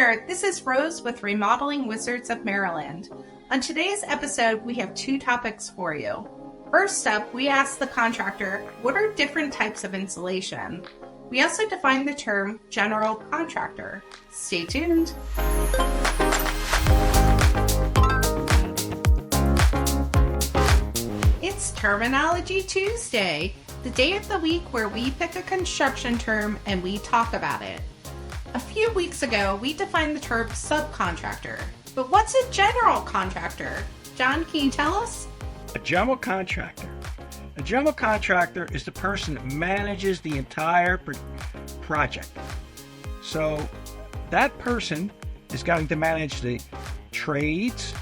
there, this is Rose with Remodeling Wizards of Maryland. On today's episode, we have two topics for you. First up, we asked the contractor, what are different types of insulation? We also defined the term general contractor. Stay tuned. It's Terminology Tuesday, the day of the week where we pick a construction term and we talk about it. A few weeks ago, we defined the term subcontractor. But what's a general contractor? John, can you tell us? A general contractor. A general contractor is the person that manages the entire project. So that person is going to manage the trades,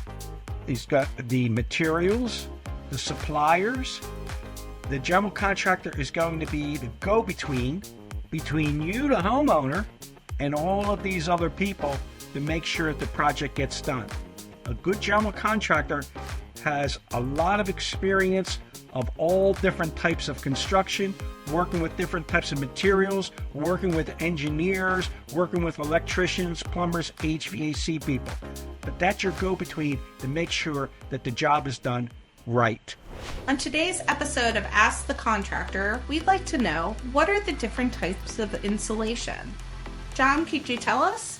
he's got the materials, the suppliers. The general contractor is going to be the go-between between you, the homeowner, and all of these other people to make sure that the project gets done. A good general contractor has a lot of experience of all different types of construction, working with different types of materials, working with engineers, working with electricians, plumbers, HVAC people. But that's your go-between to make sure that the job is done right. On today's episode of Ask the Contractor, we'd like to know, what are the different types of insulation? John, could you tell us?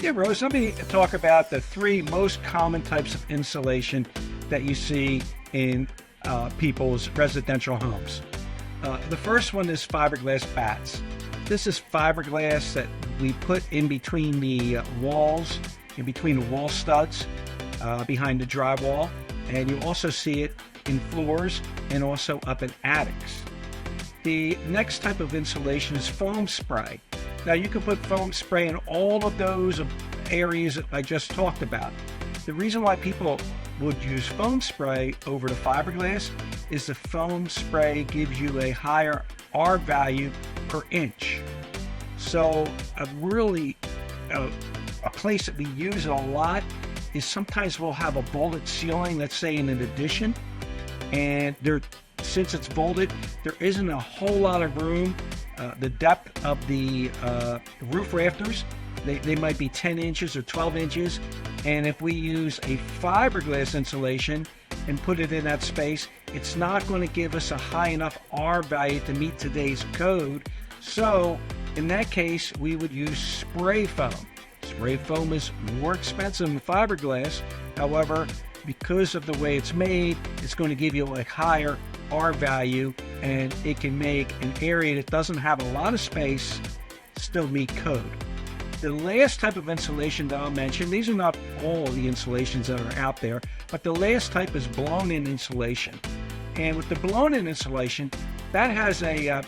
Yeah, Rose, let me talk about the three most common types of insulation that you see in people's residential homes. The first one is fiberglass bats. This is fiberglass that we put in between the walls, in between the wall studs, behind the drywall, and you also see it in floors and also up in attics. The next type of insulation is foam spray. Now you can put foam spray in all of those areas that I just talked about. The reason why people would use foam spray over the fiberglass is the foam spray gives you a higher R value per inch. So a place that we use it a lot is sometimes we'll have a vaulted ceiling, let's say in an addition, and since it's vaulted, there isn't a whole lot of room. The depth of the roof rafters, they might be 10 inches or 12 inches. And if we use a fiberglass insulation and put it in that space, it's not going to give us a high enough R value to meet today's code. So in that case, we would use spray foam. Spray foam is more expensive than fiberglass. However, because of the way it's made, it's going to give you a higher R value, and it can make an area that doesn't have a lot of space still meet code. The last type of insulation that I'll mention, these are not all the insulations that are out there, but the last type is blown-in insulation. And with the blown-in insulation, that has a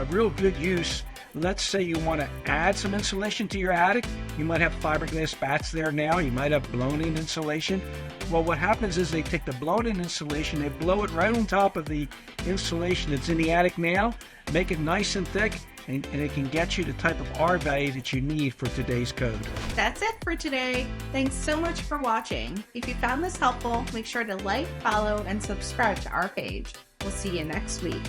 real good use. Let's say you want to add some insulation to your attic. You might have fiberglass bats there now. You might have blown-in insulation. Well, what happens is they take the blown-in insulation, they blow it right on top of the insulation that's in the attic now, make it nice and thick, and it can get you the type of R value that you need for today's code. That's it for today. Thanks so much for watching. If you found this helpful, make sure to like, follow, and subscribe to our page. We'll see you next week.